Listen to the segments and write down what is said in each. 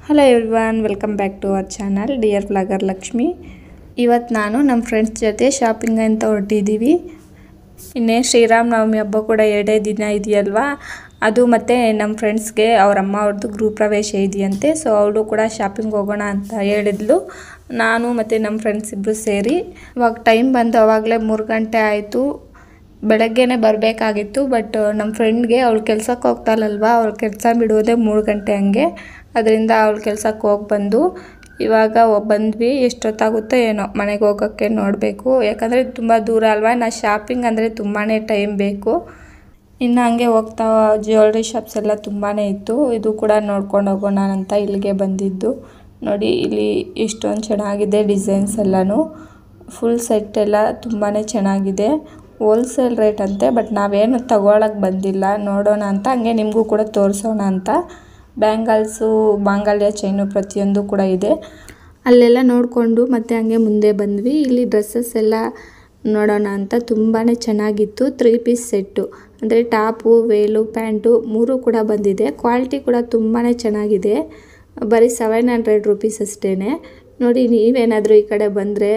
Hello everyone, welcome back to our channel dear vlogger Lakshmi. ಇವತ್ತು ನಾನು ನಮ್ಮ ಫ್ರೆಂಡ್ಸ್ ಜೊತೆ ಶಾಪಿಂಗ್ ಅಂತ ಹೊರಟಿದ್ದೀವಿ. ಇನ್ನೇ ಶ್ರೀರಾಮನವಮಿ ಹಬ್ಬ ಕೂಡ 2 ದಿನ ಇದೆಯಲ್ವಾ, ಅದು ಮತ್ತು ನಮ್ಮ ಫ್ರೆಂಡ್ಸ್ಗೆ ಅವ್ರ ಅಮ್ಮ ಅವ್ರದ್ದು ಗೃಹ ಪ್ರವೇಶ ಇದೆಯಂತೆ. ಸೊ ಅವಳು ಕೂಡ ಶಾಪಿಂಗ್ ಹೋಗೋಣ ಅಂತ ಹೇಳಿದ್ಲು. ನಾನು ಮತ್ತು ನಮ್ಮ ಫ್ರೆಂಡ್ಸ್ ಇಬ್ಬರು ಸೇರಿ ಇವಾಗ ಟೈಮ್ ಬಂದು ಅವಾಗಲೇ 3 ಗಂಟೆ ಆಯಿತು. ಬೆಳಗ್ಗೆನೇ ಬರಬೇಕಾಗಿತ್ತು, ಬಟ್ ನಮ್ಮ ಫ್ರೆಂಡ್ಗೆ ಅವಳು ಕೆಲ್ಸಕ್ಕೆ ಹೋಗ್ತಾಳಲ್ವ, ಅವಳು ಕೆಲಸ ಬಿಡೋದೇ 3 ಗಂಟೆ ಹಂಗೆ. ಅದರಿಂದ ಅವಳು ಕೆಲಸಕ್ಕೆ ಹೋಗಿ ಬಂದು ಇವಾಗ ಬಂದ್ವಿ. ಎಷ್ಟೊತ್ತಾಗುತ್ತೋ ಏನೋ ಮನೆಗೆ ಹೋಗೋಕ್ಕೆ ನೋಡಬೇಕು, ಯಾಕಂದರೆ ತುಂಬ ದೂರ ಅಲ್ವಾ. ಶಾಪಿಂಗ್ ಅಂದರೆ ತುಂಬಾ ಟೈಮ್ ಬೇಕು. ಇನ್ನು ಹಂಗೆ ಹೋಗ್ತಾ ಜ್ಯುವೆಲ್ರಿ ಶಾಪ್ಸ್ ಎಲ್ಲ ತುಂಬಾ ಇತ್ತು. ಇದು ಕೂಡ ನೋಡ್ಕೊಂಡು ಹೋಗೋಣ ಅಂತ ಇಲ್ಲಿಗೆ ಬಂದಿದ್ದು. ನೋಡಿ ಇಲ್ಲಿ ಎಷ್ಟೊಂದು ಚೆನ್ನಾಗಿದೆ ಡಿಸೈನ್ಸ್ ಎಲ್ಲನೂ. ಫುಲ್ ಸೆಟ್ ಎಲ್ಲ ತುಂಬಾ ಚೆನ್ನಾಗಿದೆ. ಹೋಲ್ಸೇಲ್ ರೇಟ್ ಅಂತೆ, ಬಟ್ ನಾವೇನು ತಗೊಳಕ್ಕೆ ಬಂದಿಲ್ಲ, ನೋಡೋಣ ಅಂತ ಹಂಗೆ ನಿಮಗೂ ಕೂಡ ತೋರಿಸೋಣ ಅಂತ. ಬ್ಯಾಂಗಲ್ಸು, ಮಾಂಗಲ್ಯ ಚೈನು ಪ್ರತಿಯೊಂದು ಕೂಡ ಇದೆ. ಅಲ್ಲೆಲ್ಲ ನೋಡಿಕೊಂಡು ಮತ್ತೆ ಹಂಗೆ ಮುಂದೆ ಬಂದ್ವಿ. ಇಲ್ಲಿ ಡ್ರೆಸ್ಸಸ್ ಎಲ್ಲ ನೋಡೋಣ ಅಂತ ತುಂಬಾ ಚೆನ್ನಾಗಿತ್ತು. 3 ಪೀಸ್ ಸೆಟ್ಟು ಅಂದರೆ ಟಾಪು, ವೇಲು, ಪ್ಯಾಂಟು 3 ಕೂಡ ಬಂದಿದೆ. ಕ್ವಾಲಿಟಿ ಕೂಡ ತುಂಬಾ ಚೆನ್ನಾಗಿದೆ. ಬರೀ 700 ರೂಪೀಸ್ ಅಷ್ಟೇ. ನೋಡಿ, ನೀವೇನಾದರೂ ಈ ಕಡೆ ಬಂದರೆ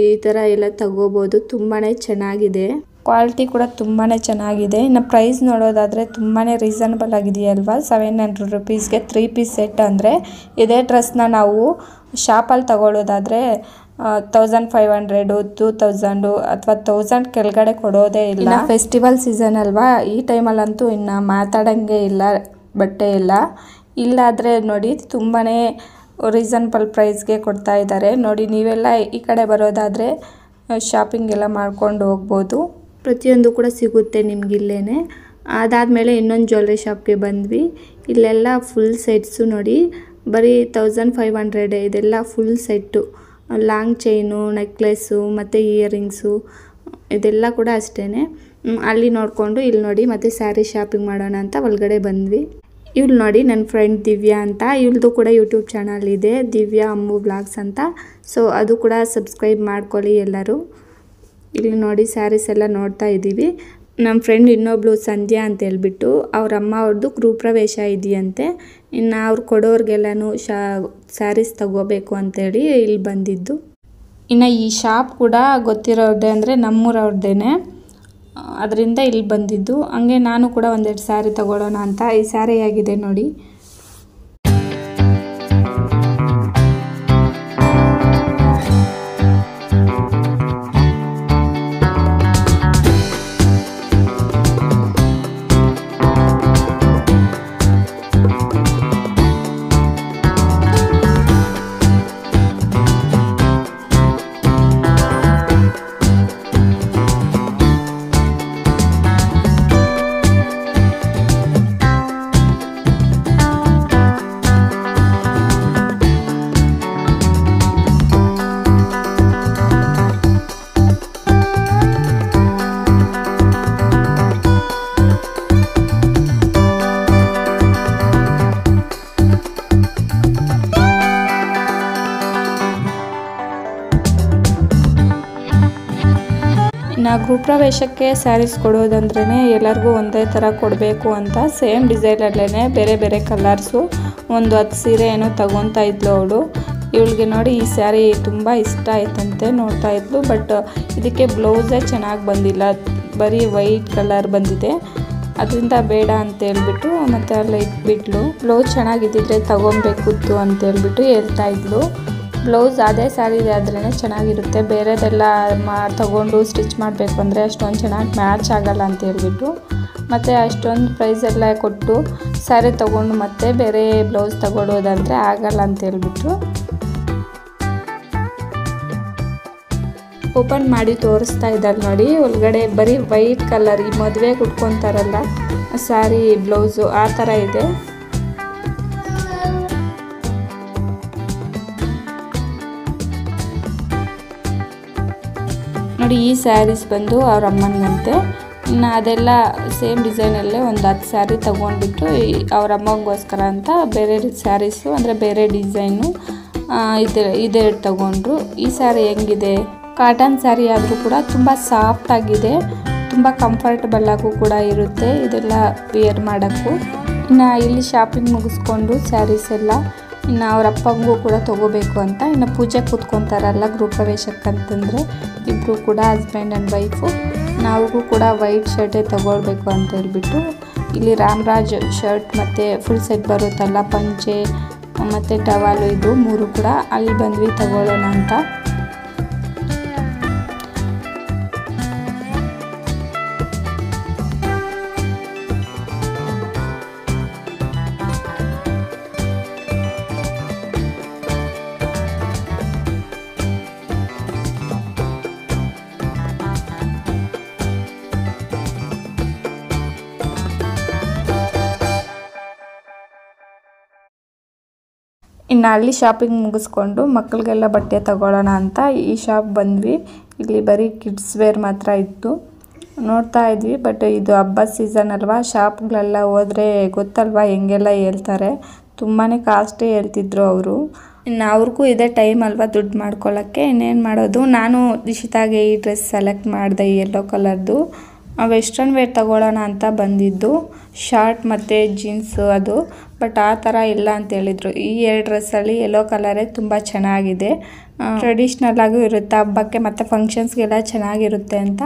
ಈ ಥರ ಎಲ್ಲ ತಗೋಬೋದು. ತುಂಬಾ ಚೆನ್ನಾಗಿದೆ, ಕ್ವಾಲಿಟಿ ಕೂಡ ತುಂಬಾ ಚೆನ್ನಾಗಿದೆ. ಇನ್ನು ಪ್ರೈಸ್ ನೋಡೋದಾದರೆ ತುಂಬಾ ರೀಸನಬಲ್ ಆಗಿದೆಯಲ್ವಾ. 700 ರೂಪೀಸ್ಗೆ 3 ಪೀಸ್ ಸೆಟ್ ಅಂದರೆ ಇದೇ ಡ್ರೆಸ್ನ ನಾವು ಶಾಪಲ್ಲಿ ತಗೊಳ್ಳೋದಾದರೆ 1500, 2000 ಅಥವಾ 1000 ಕೆಳಗಡೆ ಕೊಡೋದೇ ಇಲ್ಲ. ಫೆಸ್ಟಿವಲ್ ಸೀಸನ್ ಅಲ್ವಾ, ಈ ಟೈಮಲ್ಲಂತೂ ಇನ್ನು ಮಾತಾಡೋಂಗೆ ಇಲ್ಲ ಬಟ್ಟೆ ಎಲ್ಲ. ಇಲ್ಲಾದರೆ ನೋಡಿ ತುಂಬಾ ರೀಸನಬಲ್ ಪ್ರೈಸ್ಗೆ ಕೊಡ್ತಾ ಇದ್ದಾರೆ. ನೋಡಿ, ನೀವೆಲ್ಲ ಈ ಕಡೆ ಬರೋದಾದರೆ ಶಾಪಿಂಗ್ ಎಲ್ಲ ಮಾಡ್ಕೊಂಡು ಹೋಗ್ಬೋದು. ಪ್ರತಿಯೊಂದು ಕೂಡ ಸಿಗುತ್ತೆ ನಿಮಗಿಲ್ಲೇನೆ. ಅದಾದಮೇಲೆ ಇನ್ನೊಂದು ಜ್ಯುವೆಲ್ರಿ ಶಾಪ್ಗೆ ಬಂದ್ವಿ. ಇಲ್ಲೆಲ್ಲ ಫುಲ್ ಸೆಟ್ಸು ನೋಡಿ, ಬರೀ 1500 ಇದೆಲ್ಲ full set. Long chain, necklace ಮತ್ತು ಇಯರಿಂಗ್ಸು ಇದೆಲ್ಲ ಕೂಡ ಅಷ್ಟೇ. ಅಲ್ಲಿ ನೋಡಿಕೊಂಡು ಇಲ್ಲಿ ನೋಡಿ ಮತ್ತೆ ಸ್ಯಾರಿ ಶಾಪಿಂಗ್ ಮಾಡೋಣ ಅಂತ ಒಳಗಡೆ ಬಂದ್ವಿ. ಇವಳು ನೋಡಿ ನನ್ನ ಫ್ರೆಂಡ್ ದಿವ್ಯಾ ಅಂತ. ಇವಳದು ಕೂಡ ಯೂಟ್ಯೂಬ್ ಚಾನಲ್ ಇದೆ, ದಿವ್ಯಾ ಅಮ್ಮು ವ್ಲಾಗ್ಸ್ ಅಂತ. ಸೊ ಅದು ಕೂಡ ಸಬ್ಸ್ಕ್ರೈಬ್ ಮಾಡ್ಕೊಳ್ಳಿ ಎಲ್ಲರೂ. ಇಲ್ಲಿ ನೋಡಿ ಸ್ಯಾರೀಸ್ ಎಲ್ಲ ನೋಡ್ತಾ ಇದ್ದೀವಿ. ನಮ್ಮ ಫ್ರೆಂಡ್ ಇನ್ನೊಬ್ಳು ಸಂಧ್ಯಾ ಅಂತ ಹೇಳ್ಬಿಟ್ಟು ಅವ್ರ ಅಮ್ಮ ಅವ್ರದ್ದು ಗೃಹ ಪ್ರವೇಶ ಇದೆಯಂತೆ. ಇನ್ನು ಅವ್ರು ಕೊಡೋರಿಗೆಲ್ಲನೂ ಸ್ಯಾರೀಸ್ ತಗೋಬೇಕು ಅಂತೇಳಿ ಇಲ್ಲಿ ಬಂದಿದ್ದು. ಇನ್ನು ಈ ಶಾಪ್ ಕೂಡ ಗೊತ್ತಿರೋದೇ ಅಂದರೆ ನಮ್ಮೂರವ್ರದ್ದೇನೆ, ಅದರಿಂದ ಇಲ್ಲಿ ಬಂದಿದ್ದು. ಹಂಗೆ ನಾನು ಕೂಡ ಒಂದೆರಡು ಸ್ಯಾರಿ ತಗೊಳ್ಳೋಣ ಅಂತ. ಈ ಸ್ಯಾರಿ ಆಗಿದೆ ನೋಡಿ. ಗೃಹ ಪ್ರವೇಶಕ್ಕೆ ಸ್ಯಾರೀಸ್ ಕೊಡೋದಂದ್ರೇ ಎಲ್ಲರಿಗೂ ಒಂದೇ ಥರ ಕೊಡಬೇಕು ಅಂತ ಸೇಮ್ ಡಿಸೈನಲ್ಲೇ ಬೇರೆ ಬೇರೆ ಕಲರ್ಸು ಒಂದು 10 ಸೀರೆ ಏನೋ ತಗೊತಾ ಇದ್ಲು ಅವಳು. ಇವಳಿಗೆ ನೋಡಿ ಈ ಸ್ಯಾರಿ ತುಂಬ ಇಷ್ಟ ಆಯ್ತಂತೆ, ನೋಡ್ತಾ ಇದ್ಲು. ಬಟ್ ಇದಕ್ಕೆ ಬ್ಲೌಸೇ ಚೆನ್ನಾಗಿ ಬಂದಿಲ್ಲ, ಬರೀ ವೈಟ್ ಕಲರ್ ಬಂದಿದೆ. ಅದರಿಂದ ಬೇಡ ಅಂತ ಹೇಳ್ಬಿಟ್ಟು ಮತ್ತೆ ಅಲ್ಲಿ ಇಟ್ಬಿಟ್ಲು. ಬ್ಲೌಸ್ ಚೆನ್ನಾಗಿದ್ದಿದ್ರೆ ತಗೊಬೇಕಿತ್ತು ಅಂತ ಹೇಳ್ಬಿಟ್ಟು ಹೇಳ್ತಾ ಇದ್ಲು. ಬ್ಲೌಸ್ ಅದೇ ಸ್ಯಾರಿ ಆದ್ರೇ ಚೆನ್ನಾಗಿರುತ್ತೆ, ಬೇರೆದೆಲ್ಲ ತಗೊಂಡು ಸ್ಟಿಚ್ ಮಾಡಬೇಕು ಅಂದರೆ ಅಷ್ಟೊಂದು ಚೆನ್ನಾಗಿ ಮ್ಯಾಚ್ ಆಗಲ್ಲ ಅಂತ ಹೇಳ್ಬಿಟ್ಟು ಮತ್ತು ಅಷ್ಟೊಂದು ಪ್ರೈಸೆಲ್ಲ ಕೊಟ್ಟು ಸ್ಯಾರಿ ತೊಗೊಂಡು ಮತ್ತೆ ಬೇರೆ ಬ್ಲೌಸ್ ತಗೊಳ್ಳೋದಂದರೆ ಆಗಲ್ಲ ಅಂತ ಹೇಳ್ಬಿಟ್ಟು ಓಪನ್ ಮಾಡಿ ತೋರಿಸ್ತಾ ಇದ್ದಾರೆ ನೋಡಿ. ಒಳಗಡೆ ಬರೀ ವೈಟ್ ಕಲರ್, ಈ ಮದುವೆಗೆ ಉಟ್ಕೊತಾರಲ್ಲ ಸ್ಯಾರಿ ಬ್ಲೌಸು ಆ ಥರ ಇದೆ. ನೋಡಿ ಈ ಸ್ಯಾರೀಸ್ ಬಂದು ಅವ್ರ ಅಮ್ಮನಿಗಂತೆ. ಇನ್ನು ಅದೆಲ್ಲ ಸೇಮ್ ಡಿಸೈನಲ್ಲೇ ಒಂದು 10 ಸ್ಯಾರಿ ತೊಗೊಂಡ್ಬಿಟ್ಟು ಅವ್ರ ಅಮ್ಮಗೋಸ್ಕರ ಅಂತ ಬೇರೆ ಸ್ಯಾರೀಸು ಅಂದರೆ ಬೇರೆ ಡಿಸೈನು ಇದೆರಡು ತಗೊಂಡ್ರು. ಈ ಸ್ಯಾರಿ ಹೆಂಗಿದೆ, ಕಾಟನ್ ಸ್ಯಾರಿ ಆದರೂ ಕೂಡ ತುಂಬ ಸಾಫ್ಟಾಗಿದೆ, ತುಂಬ ಕಂಫರ್ಟಬಲ್ ಆಗು ಕೂಡ ಇರುತ್ತೆ ಇದೆಲ್ಲ ವೇರ್ ಮಾಡೋಕ್ಕೂ. ಇನ್ನು ಇಲ್ಲಿ ಶಾಪಿಂಗ್ ಮುಗಿಸ್ಕೊಂಡು ಸ್ಯಾರೀಸ್ ಎಲ್ಲ ಇನ್ನು ಅವ್ರ ಅಪ್ಪಂಗೂ ಕೂಡ ತೊಗೋಬೇಕು ಅಂತ. ಇನ್ನು ಪೂಜೆ ಕೂತ್ಕೊತಾರಲ್ಲ ಗೃಹ ಪ್ರವೇಶಕ್ಕಂತಂದರೆ ಇಬ್ಬರು ಕೂಡ ಹಸ್ಬೆಂಡ್ ಆ್ಯಂಡ್ ವೈಫು. ನಾವಿಗೂ ಕೂಡ ವೈಟ್ ಶರ್ಟೇ ತೊಗೊಳ್ಬೇಕು ಅಂತ ಹೇಳ್ಬಿಟ್ಟು ಇಲ್ಲಿ ರಾಮರಾಜ್ ಶರ್ಟ್ ಮತ್ತು ಫುಲ್ ಸೆಟ್ ಬರುತ್ತಲ್ಲ, ಪಂಚೆ ಮತ್ತು ಟವಾಲು, ಇದು 3 ಕೂಡ ಅಲ್ಲಿ ಬಂದ್ವಿ ತಗೊಳ್ಳೋಣ ಅಂತ. ಇನ್ನು ಅಲ್ಲಿ ಶಾಪಿಂಗ್ ಮುಗಿಸ್ಕೊಂಡು ಮಕ್ಕಳಿಗೆಲ್ಲ ಬಟ್ಟೆ ತಗೊಳ್ಳೋಣ ಅಂತ ಈ ಶಾಪ್ ಬಂದ್ವಿ. ಇಲ್ಲಿ ಬರೀ ಕಿಡ್ಸ್ ವೇರ್ ಮಾತ್ರ ಇತ್ತು, ನೋಡ್ತಾ ಇದ್ವಿ. ಬಟ್ ಇದು ಹಬ್ಬದ ಸೀಸನ್ ಅಲ್ವಾ, ಶಾಪ್ಗಳೆಲ್ಲ ಹೋದರೆ ಗೊತ್ತಲ್ವಾ ಹೆಂಗೆಲ್ಲ ಹೇಳ್ತಾರೆ, ತುಂಬಾ ಕಾಸ್ಟೇ ಹೇಳ್ತಿದ್ರು ಅವರು. ಇನ್ನು ಅವ್ರಿಗೂ ಇದೇ ಟೈಮ್ ಅಲ್ವಾ ದುಡ್ಡು ಮಾಡ್ಕೊಳ್ಳೋಕ್ಕೆ, ಇನ್ನೇನು ಮಾಡೋದು. ನಾನು ದಿಶಿತಾಗೆ ಈ ಡ್ರೆಸ್ ಸೆಲೆಕ್ಟ್ ಮಾಡಿದೆ, ಯೆಲ್ಲೋ ಕಲರ್ದು. ವೆಸ್ಟರ್ನ್ ವೇರ್ ತಗೊಳ್ಳೋಣ ಅಂತ ಬಂದಿದ್ದು, ಶಾರ್ಟ್ ಮತ್ತು ಜೀನ್ಸು ಅದು. ಬಟ್ ಆ ಥರ ಇಲ್ಲ ಅಂತ ಹೇಳಿದರು. ಈ 2 ಡ್ರೆಸ್ಸಲ್ಲಿ ಯೆಲ್ಲೋ ಕಲರೇ ತುಂಬ ಚೆನ್ನಾಗಿದೆ, ಟ್ರೆಡಿಷ್ನಲ್ ಆಗೂ ಇರುತ್ತೆ ಹಬ್ಬಕ್ಕೆ ಮತ್ತು ಫಂಕ್ಷನ್ಸ್ಗೆಲ್ಲ ಚೆನ್ನಾಗಿರುತ್ತೆ ಅಂತ.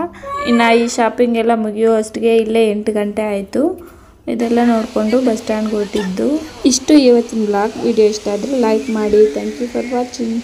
ಇನ್ನು ಈ ಶಾಪಿಂಗ್ ಎಲ್ಲ ಮುಗಿಯೋ ಅಷ್ಟಿಗೆ ಇಲ್ಲೇ 8 ಗಂಟೆ ಆಯಿತು. ಇದೆಲ್ಲ ನೋಡಿಕೊಂಡು ಬಸ್ ಸ್ಟ್ಯಾಂಡ್ಗೆ ಹೊರಟಿದ್ದು. ಇಷ್ಟು ಇವತ್ತಿನ ವ್ಲಾಗ್. ವಿಡಿಯೋ ಇಷ್ಟ ಆದರೆ ಲೈಕ್ ಮಾಡಿ. Thank you for watching.